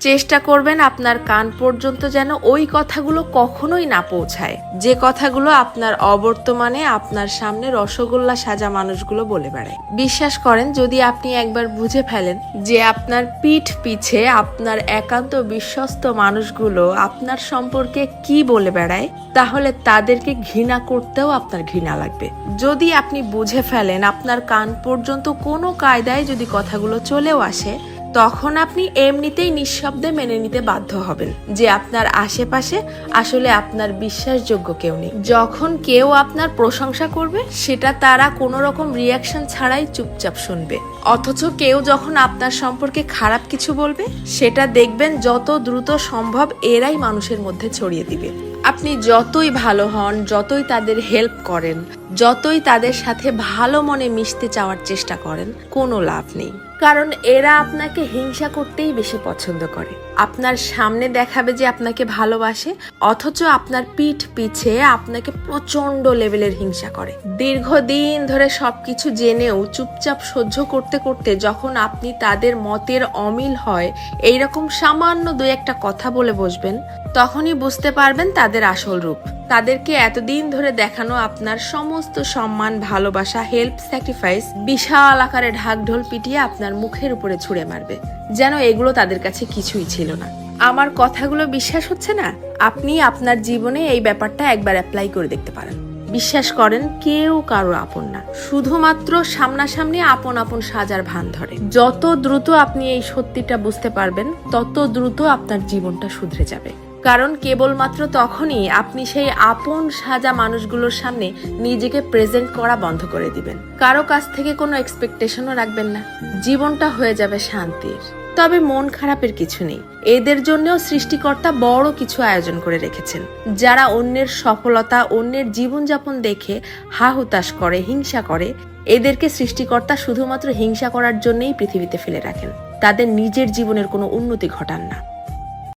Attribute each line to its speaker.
Speaker 1: চেষ্টা করবেন আপনার কান পর্যন্ত যেন ওই কথাগুলো কখনোই না পৌঁছায়, যে কথাগুলো আপনার অবর্তমানে আপনার সামনে রসগোল্লা সাজা মানুষগুলো বলে বেড়ায়। বিশ্বাস করেন, যদি আপনি একবার বুঝে ফেলেন যে আপনার পিঠ পিছে আপনার একান্ত বিশ্বস্ত মানুষগুলো আপনার সম্পর্কে কি বলে বেড়ায়, তাহলে তাদেরকে ঘৃণা করতেও আপনার ঘৃণা লাগবে। যদি আপনি বুঝে ফেলেন আপনার কান পর্যন্ত কোনো কায়দায় যদি কথাগুলো চলেও আসে, তখন আপনি এমনিতেই নিঃশব্দে মেনে নিতে বাধ্য হবেন যে আপনার আশেপাশে আসলে আপনার বিশ্বাসযোগ্য কেউ নেই। যখন কেউ আপনার প্রশংসা করবে, সেটা তারা কোনো রকম রিয়াকশন ছাড়াই চুপচাপ শুনবে। অথচ কেউ যখন আপনার সম্পর্কে খারাপ কিছু বলবে, সেটা দেখবেন যত দ্রুত সম্ভব এরাই মানুষের মধ্যে ছড়িয়ে দিবে। আপনি যতই ভালো হন, যতই তাদের হেল্প করেন, যতই তাদের সাথে ভালো মনে মিশতে চাওয়ার চেষ্টা করেন, কোনো লাভ নেই। কারণ এরা আপনাকে হিংসা করতেই বেশি পছন্দ করে। আপনার সামনে দেখাবে যে আপনাকে ভালোবাসে, অথচ আপনার পিঠ পিছে আপনাকে প্রচন্ড লেভেলের হিংসা করে। দীর্ঘদিন ধরে সবকিছু জেনেও চুপচাপ সহ্য করতে করতে যখন আপনি তাদের মতের অমিল হয় এইরকম সামান্য দুই একটা কথা বলে বসবেন, তখনই বুঝতে পারবেন তাদের আসল রূপ। তাদেরকে এতদিন ধরে দেখানো আপনার সমস্ত সম্মান, ভালোবাসা, হেল্প, স্যাক্রিফাইস বিশাল আকারে ঢাকঢোল পিটিয়ে আপনার মুখের উপরে ছুঁড়ে মারবে, যেন এগুলো তাদের কাছে কিছুই ছিল না। আমার কথাগুলো বিশ্বাস হচ্ছে না? আপনি আপনার জীবনে এই ব্যাপারটা একবার অ্যাপ্লাই করে দেখতে পারেন। বিশ্বাস করেন, কেউ কারো আপন না, শুধুমাত্র সামনাসামনি আপন আপন সাজার ভান ধরে। যত দ্রুত আপনি এই সত্যিটা বুঝতে পারবেন, তত দ্রুত আপনার জীবনটা শুধরে যাবে। কারণ কেবলমাত্র তখনই আপনি সেই আপন সাজা মানুষগুলোর সামনে নিজেকে প্রেজেন্ট করা বন্ধ করে দিবেন। কারো কাছ থেকে কোনো এক্সপেকটেশনও রাখবেন না। জীবনটা হয়ে যাবে শান্তির। তবে মন খারাপের কিছু নেই। এদের জন্যও সৃষ্টিকর্তা বড় কিছু আয়োজন করে রেখেছেন। যারা অন্যের সফলতা, অন্যের জীবনযাপন দেখে হা হুতাশ করে, হিংসা করে, এদেরকে সৃষ্টিকর্তা শুধুমাত্র হিংসা করার জন্যই পৃথিবীতে ফেলে রাখেন। তাদের নিজের জীবনের কোনো উন্নতি ঘটান না।